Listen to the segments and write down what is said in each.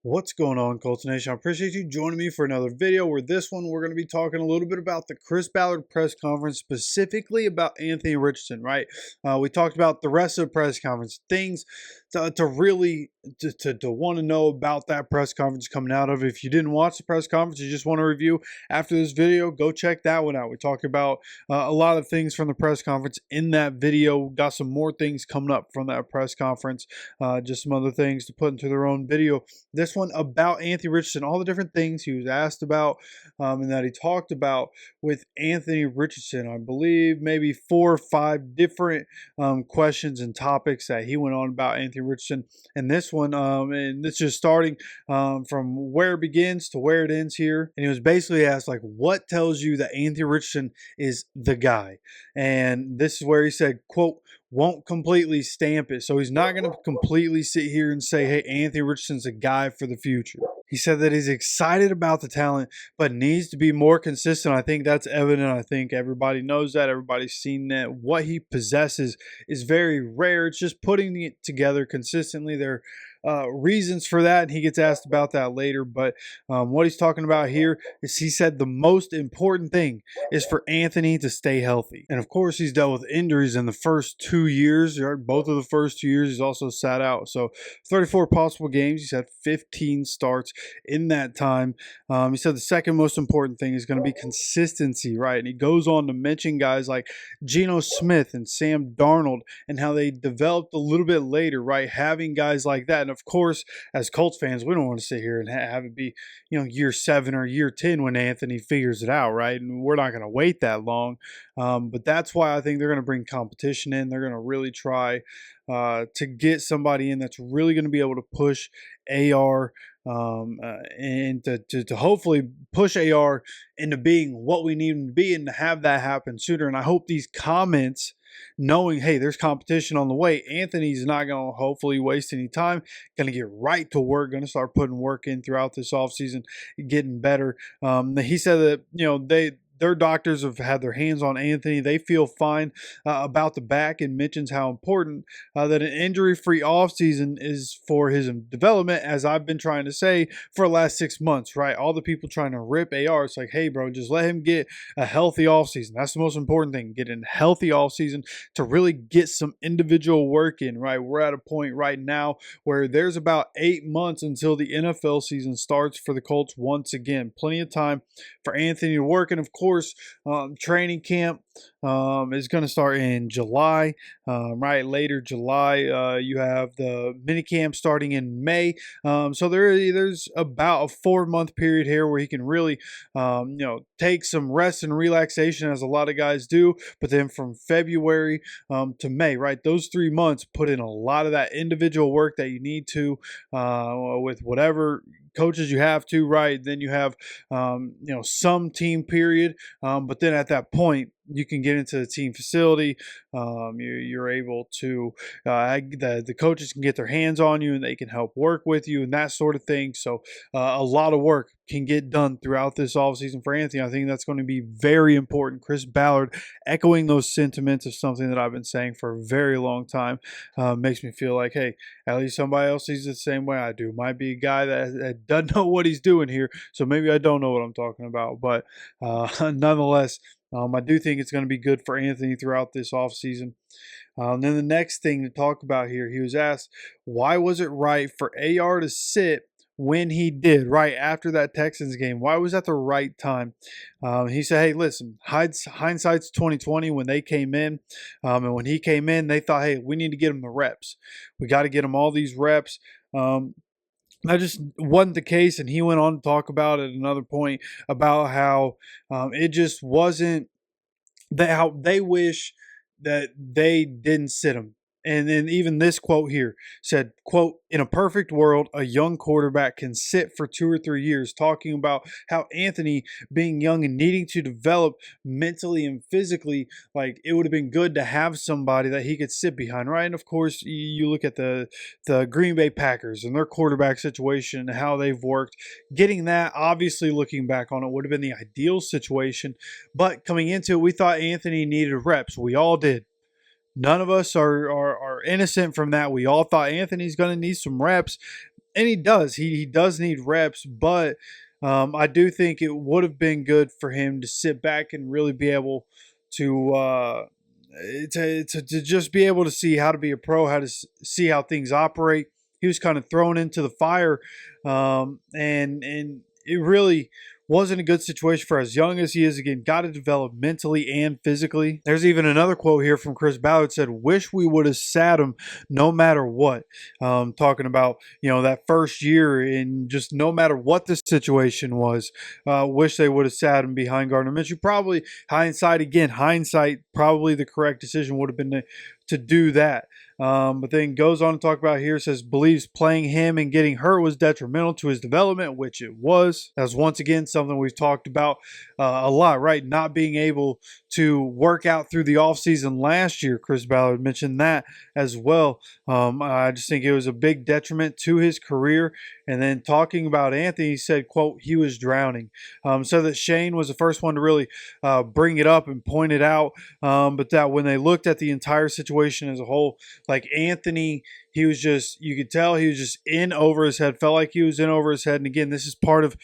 What's going on, Colts Nation? I appreciate you joining me for another video where this one we're going to be talking a little bit about the Chris Ballard press conference, specifically about Anthony Richardson, right? We talked about the rest of the press conference, things to really to want to know about that press conference coming out of it. If you didn't watch the press conference, you just want to review after this video, go check that one out. We talked about a lot of things from the press conference in that video. Got some more things coming up from that press conference, just some other things to put into their own video. This one about Anthony Richardson, all the different things he was asked about and that he talked about with Anthony Richardson. I believe maybe 4 or 5 different questions and topics that he went on about Anthony Richardson. And this one, and this is starting from where it begins to where it ends here. And he was basically asked, like, what tells you that Anthony Richardson is the guy? And this is where he said, quote, won't completely stamp it. So he's not going to completely sit here and say, hey, Anthony Richardson's a guy for the future. He said that he's excited about the talent, but needs to be more consistent. I think that's evident. I think everybody knows that. Everybody's seen that. What he possesses is very rare. It's just putting it together consistently. There reasons for that, and he gets asked about that later. But what he's talking about here is he said the most important thing is for Anthony to stay healthy. And of course, he's dealt with injuries in the first 2 years, right? Both of the first 2 years, he's also sat out. So 34 possible games. He's had 15 starts in that time. He said the second most important thing is going to be consistency, right? And he goes on to mention guys like Geno Smith and Sam Darnold and how they developed a little bit later, right? Having guys like that. And of course, as Colts fans, we don't want to sit here and have it be, year 7 or year 10 when Anthony figures it out, right? And we're not going to wait that long. But that's why I think they're going to bring competition in. They're going to really try to get somebody in that's really going to be able to push AR and to hopefully push AR into being what we need him to be, and to have that happen sooner. And I hope these comments, knowing, hey, there's competition on the way, Anthony's not going to hopefully waste any time, going to get right to work, going to start putting work in throughout this offseason, getting better. He said that, their doctors have had their hands on Anthony. They feel fine about the back, and mentions how important that an injury-free offseason is for his development, as I've been trying to say for the last 6 months, right? All the people trying to rip AR, it's like, hey, bro, just let him get a healthy offseason. That's the most important thing, get a healthy offseason to really get some individual work in, right? We're at a point right now where there's about 8 months until the NFL season starts for the Colts once again. Plenty of time for Anthony to work, and of course, training camp is going to start in July, right? Later July, you have the mini camp starting in May. So there's about a 4-month period here where he can really, take some rest and relaxation, as a lot of guys do. But then from February to May, right? Those 3 months, put in a lot of that individual work that you need to with whatever coaches you have to, right? Then you have some team period, but then at that point you can get into the team facility. You're able to the coaches can get their hands on you, and they can help work with you and that sort of thing. So a lot of work can get done throughout this offseason for Anthony. I think that's going to be very important. Chris Ballard echoing those sentiments of something that I've been saying for a very long time. Makes me feel like, hey, at least somebody else sees it the same way I do. Might be a guy that doesn't know what he's doing here, so maybe I don't know what I'm talking about. But nonetheless, I do think it's going to be good for Anthony throughout this offseason. Then the next thing to talk about here, he was asked, why was it right for AR to sit when he did, right after that Texans game? Why was that the right time? He said, hey, listen, hindsight's 2020 when they came in. And when he came in, they thought, hey, we need to get him the reps. We got to get him all these reps. That just wasn't the case, and he went on to talk about at another point about how it just wasn't how they wish that they didn't sit him. And then even this quote here said, quote, in a perfect world, a young quarterback can sit for 2 or 3 years, talking about how Anthony being young and needing to develop mentally and physically, like it would have been good to have somebody that he could sit behind, right? And of course, you look at the Green Bay Packers and their quarterback situation and how they've worked. Getting that, obviously looking back on it, would have been the ideal situation. But coming into it, we thought Anthony needed reps. We all did. None of us are innocent from that. We all thought Anthony's going to need some reps. And he does. He does need reps, but I do think it would have been good for him to sit back and really be able to to just be able to see how to be a pro, how to see how things operate. He was kind of thrown into the fire, and it really wasn't a good situation for as young as he is. Again, got to develop mentally and physically. There's even another quote here from Chris Ballard said, "Wish we would have sat him no matter what." Talking about, you know, that first year and just no matter what the situation was, wish they would have sat him behind Gardner Minshew. Probably hindsight, probably the correct decision would have been to do that. But then goes on to talk about here, says believes playing him and getting hurt was detrimental to his development, which it was. That's once again something we've talked about a lot, right? Not being able to work out through the offseason last year. Chris Ballard mentioned that as well. I just think it was a big detriment to his career. And then talking about Anthony, he said, quote, he was drowning. So that Shane was the first one to really bring it up and point it out. But that when they looked at the entire situation as a whole, like Anthony, he was just, you could tell he was just in over his head, felt like he was in over his head. And again, this is part of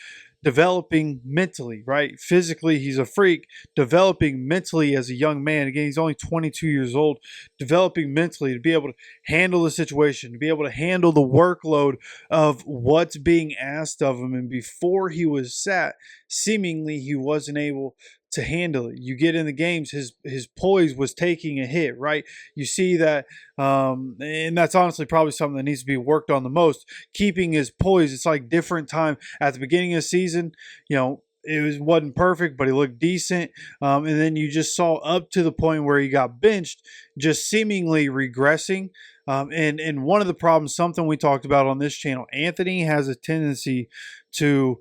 developing mentally, right? Physically, he's a freak. Developing mentally as a young man. Again, he's only 22 years old. Developing mentally to be able to handle the situation, to be able to handle the workload of what's being asked of him. And before he was sat, seemingly he wasn't able to handle it. You get in the games, his poise was taking a hit, right? You see that, and that's honestly probably something that needs to be worked on the most. Keeping his poise. It's like different time at the beginning of the season. You know, wasn't perfect, but he looked decent. And then you just saw up to the point where he got benched, just seemingly regressing. And one of the problems, something we talked about on this channel, Anthony has a tendency to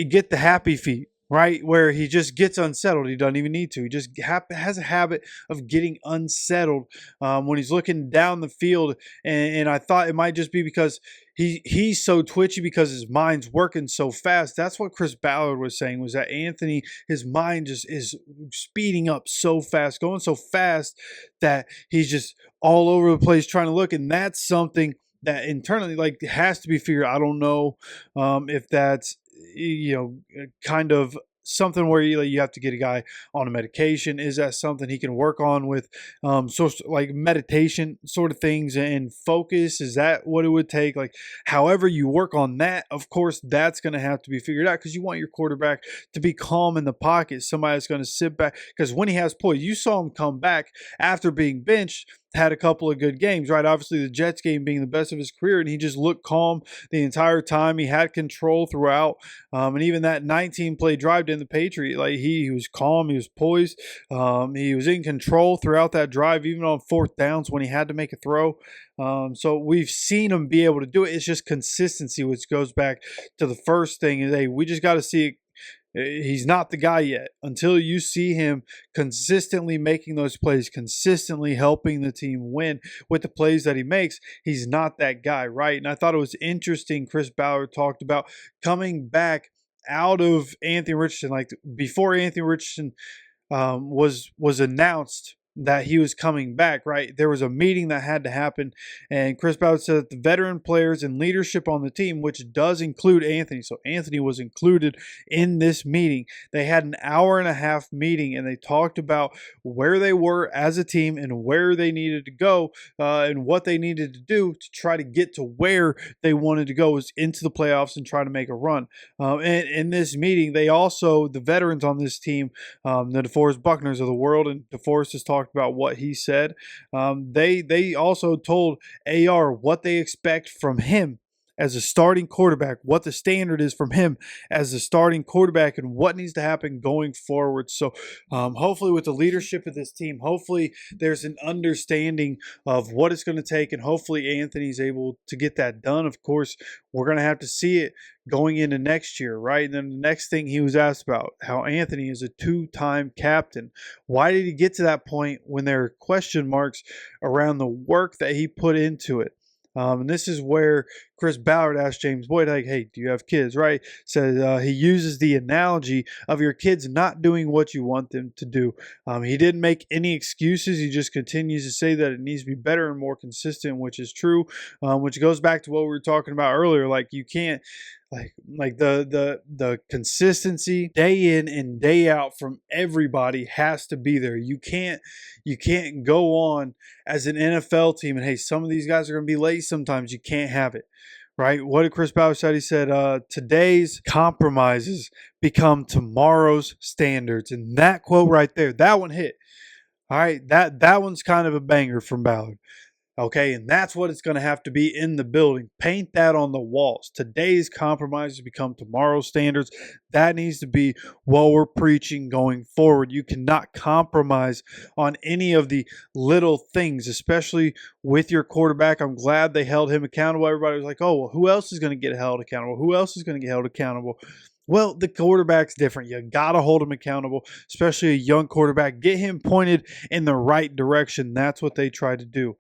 get the happy feet, right? Where he just gets unsettled. He doesn't even need to. He just has a habit of getting unsettled when he's looking down the field. And I thought it might just be because he's so twitchy because his mind's working so fast. That's what Chris Ballard was saying, was that Anthony, his mind just is speeding up so fast, going so fast that he's just all over the place trying to look. And that's something that internally, like, has to be figured. I don't know if that's, you know, kind of something where you have to get a guy on a medication. Is that something he can work on with like meditation sort of things and focus? Is that what it would take? Like, however you work on that, of course, that's going to have to be figured out, because you want your quarterback to be calm in the pocket, somebody that's going to sit back, because when he has poise, you saw him come back after being benched, had a couple of good games, right? Obviously, the Jets game being the best of his career, and he just looked calm the entire time. He had control throughout, and even that 19-play drive in the Patriot, like he was calm, he was poised, he was in control throughout that drive, even on fourth downs when he had to make a throw. So we've seen him be able to do it. It's just consistency, which goes back to the first thing. Is, hey, we just got to see it. He's not the guy yet. Until you see him consistently making those plays, consistently helping the team win with the plays that he makes, he's not that guy, right? And I thought it was interesting, Chris Ballard talked about coming back out of Anthony Richardson, like before Anthony Richardson was announced that he was coming back, right? There was a meeting that had to happen, and Chris Ballard said that the veteran players and leadership on the team, which does include Anthony, so Anthony was included in this meeting. They had an hour-and-a-half meeting, and they talked about where they were as a team and where they needed to go and what they needed to do to try to get to where they wanted to go, was into the playoffs and try to make a run. And in this meeting, they also, the veterans on this team, the DeForest Buckners of the world, and DeForest has talked about what he said. They also told AR what they expect from him as a starting quarterback, what the standard is from him as a starting quarterback, and what needs to happen going forward. So hopefully with the leadership of this team, hopefully there's an understanding of what it's going to take, and hopefully Anthony's able to get that done. Of course, we're going to have to see it going into next year, right? And then the next thing he was asked about, how Anthony is a two-time captain. Why did he get to that point when there are question marks around the work that he put into it? And this is where Chris Ballard asked James Boyd, like, hey, do you have kids, right? Says he uses the analogy of your kids not doing what you want them to do. He didn't make any excuses. He just continues to say that it needs to be better and more consistent, which is true, which goes back to what we were talking about earlier. Like, you can't, like the consistency day in and day out from everybody has to be there. You can't go on as an NFL team and, hey, some of these guys are going to be late sometimes. You can't have it. Right? What did Chris Ballard say? He said, today's compromises become tomorrow's standards. And that quote right there, that one hit. All right, that one's kind of a banger from Ballard. Okay, and that's what it's going to have to be in the building. Paint that on the walls. Today's compromises become tomorrow's standards. That needs to be what we're preaching going forward. You cannot compromise on any of the little things, especially with your quarterback. I'm glad they held him accountable. Everybody was like, oh, well, who else is going to get held accountable? Who else is going to get held accountable? Well, the quarterback's different. You got to hold him accountable, especially a young quarterback. Get him pointed in the right direction. That's what they try to do.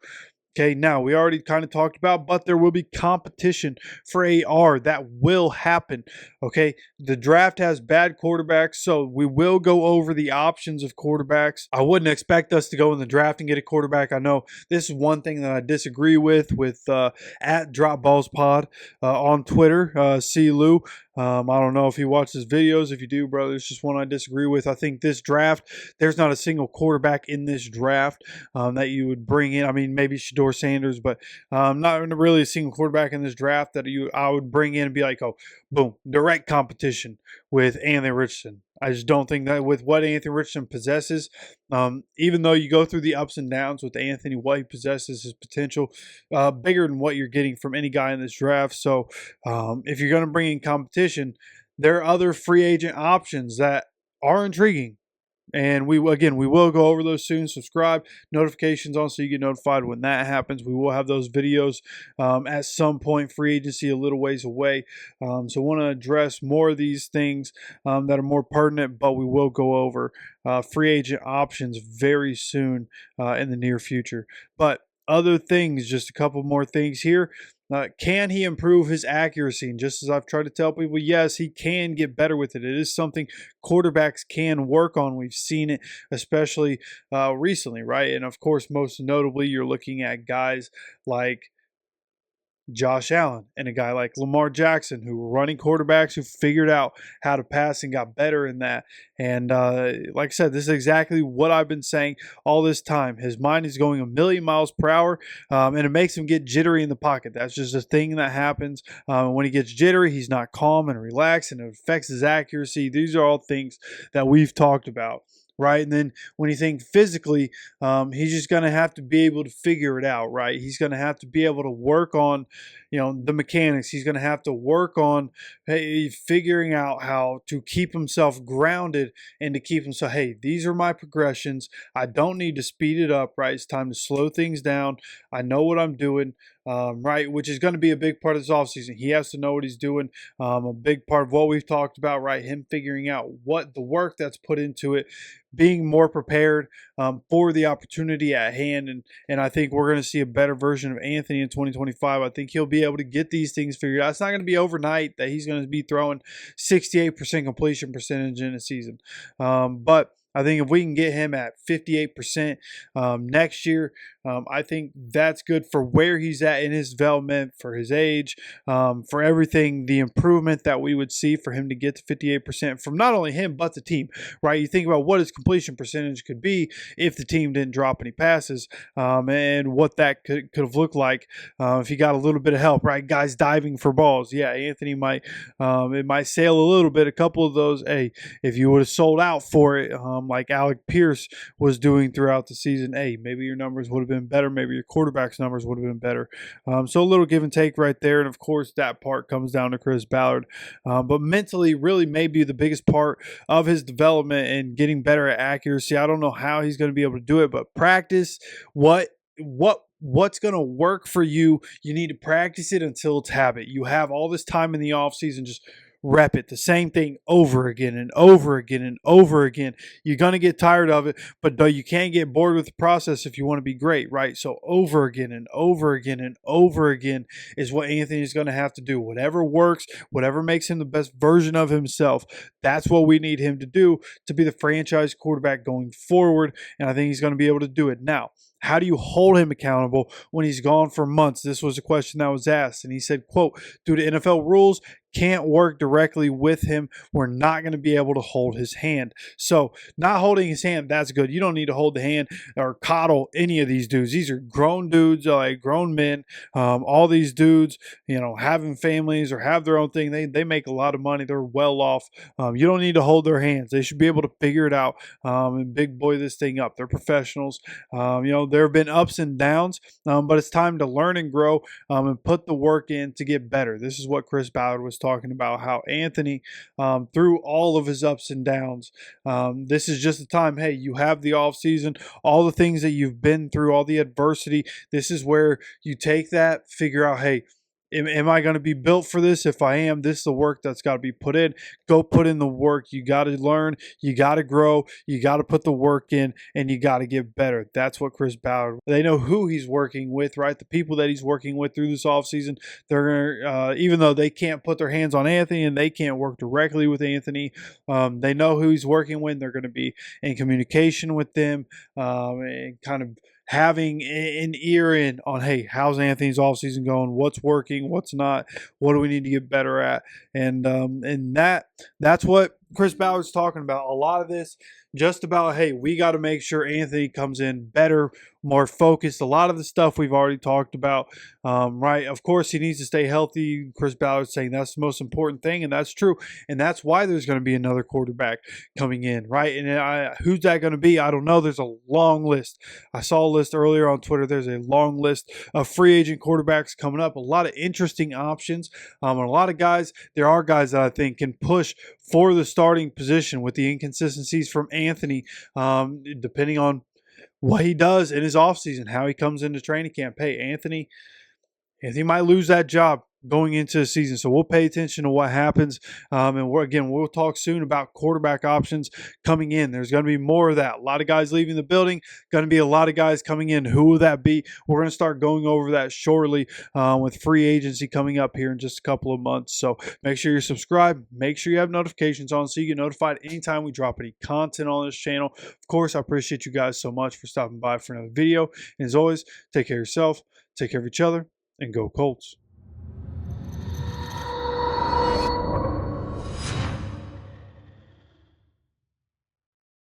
Okay, now we already kind of talked about, but there will be competition for AR. That will happen. Okay, the draft has bad quarterbacks, so we will go over the options of quarterbacks. I wouldn't expect us to go in the draft and get a quarterback. I know this is one thing that I disagree with at DropBallsPod on Twitter. See Lou. I don't know if he watches videos. If you do, brother, it's just one I disagree with. I think this draft, there's not a single quarterback in this draft that you would bring in. I mean, maybe Shedeur Sanders, but not really a single quarterback in this draft that I would bring in and be like, oh, boom, direct competition with Anthony Richardson. I just don't think that with what Anthony Richardson possesses, even though you go through the ups and downs with Anthony, what he possesses, his potential, bigger than what you're getting from any guy in this draft. So if you're going to bring in competition, there are other free agent options that are intriguing. And we will go over those soon. Subscribe, notifications on so you get notified when that happens. We will have those videos at some point. Free agency a little ways away. So want to address more of these things that are more pertinent, but we will go over free agent options very soon in the near future. But other things, just a couple more things here. Can he improve his accuracy? And just as I've tried to tell people, yes, he can get better with it. It is something quarterbacks can work on. We've seen it, especially recently, right? And of course, most notably, you're looking at guys like Josh Allen and a guy like Lamar Jackson, who were running quarterbacks who figured out how to pass and got better in that. And like I said, this is exactly what I've been saying all this time. His mind is going a million miles per hour, and it makes him get jittery in the pocket. That's just a thing that happens. When he gets jittery, he's not calm and relaxed, and it affects his accuracy. These are all things that we've talked about. Right. And then when you think physically, he's just going to have to be able to figure it out. Right. He's going to have to be able to work on, the mechanics. He's going to have to work on figuring out how to keep himself grounded and to keep himself, hey, these are my progressions. I don't need to speed it up. Right. It's time to slow things down. I know what I'm doing. Right, which is going to be a big part of this offseason. He has to know what he's doing. A big part of what we've talked about, right? Him figuring out what the work that's put into it, being more prepared for the opportunity at hand. And I think we're going to see a better version of Anthony in 2025. I think he'll be able to get these things figured out. It's not going to be overnight that he's going to be throwing 68% completion percentage in a season. But I think if we can get him at 58% next year, I think that's good for where he's at in his development, for his age, for everything, the improvement that we would see for him to get to 58% from not only him, but the team, right? You think about what his completion percentage could be if the team didn't drop any passes and what that could have looked like if he got a little bit of help, right? Guys diving for balls. Yeah, Anthony might, it might sail a little bit. A couple of those, hey, if you would have sold out for it, like Alec Pierce was doing throughout the season, hey, maybe your numbers would have been better. Maybe your quarterback's numbers would have been better. So a little give and take right there. And of course, that part comes down to Chris Ballard. But mentally, really maybe the biggest part of his development and getting better at accuracy. I don't know how he's going to be able to do it, but practice what's going to work for you. You need to practice it until it's habit. You have all this time in the offseason. Just rep it. The same thing over again and over again and over again. You're going to get tired of it, but though you can't get bored with the process if you want to be great, right? So over again and over again and over again is what Anthony's going to have to do. Whatever works, whatever makes him the best version of himself, that's what we need him to do to be the franchise quarterback going forward, and I think he's going to be able to do it. Now, how do you hold him accountable when he's gone for months? This was a question that was asked, and he said, quote, due to NFL rules, can't work directly with him. We're not going to be able to hold his hand. So not holding his hand, that's good. You don't need to hold the hand or coddle any of these dudes. These are grown dudes, like grown men. All these dudes, having families or have their own thing. They make a lot of money. They're well off. You don't need to hold their hands. They should be able to figure it out and big boy this thing up. They're professionals. There have been ups and downs, but it's time to learn and grow and put the work in to get better. This is what Chris Ballard was talking about, how Anthony, through all of his ups and downs, this is just the time, hey, you have the offseason, all the things that you've been through, all the adversity. This is where you take that, figure out, hey, am I going to be built for this? If I am, this is the work that's got to be put in. Go put in the work. You got to learn. You got to grow. You got to put the work in, and you got to get better. That's what Chris Ballard, they know who he's working with, right? The people that he's working with through this offseason, they're going to, even though they can't put their hands on Anthony and they can't work directly with Anthony, they know who he's working with. They're going to be in communication with them and kind of having an ear in on, hey, how's Anthony's offseason going? What's working? What's not? What do we need to get better at? And that's what Chris Ballard's talking about. A lot of this just about, hey, we got to make sure Anthony comes in better, more focused. A lot of the stuff we've already talked about, right? Of course, he needs to stay healthy. Chris Ballard's saying that's the most important thing, and that's true. And that's why there's going to be another quarterback coming in, right? And who's that going to be? I don't know. There's a long list. I saw a list earlier on Twitter. There's a long list of free agent quarterbacks coming up. A lot of interesting options. And a lot of guys, there are guys that I think can push for the starting position with the inconsistencies from Anthony, depending on what he does in his offseason, how he comes into training camp. Hey, Anthony might lose that job going into the season. So we'll pay attention to what happens. And we'll talk soon about quarterback options coming in. There's going to be more of that. A lot of guys leaving the building. Going to be a lot of guys coming in. Who will that be? We're going to start going over that shortly with free agency coming up here in just a couple of months. So make sure you're subscribed. Make sure you have notifications on so you get notified anytime we drop any content on this channel. Of course, I appreciate you guys so much for stopping by for another video. And as always, take care of yourself, take care of each other, and go Colts.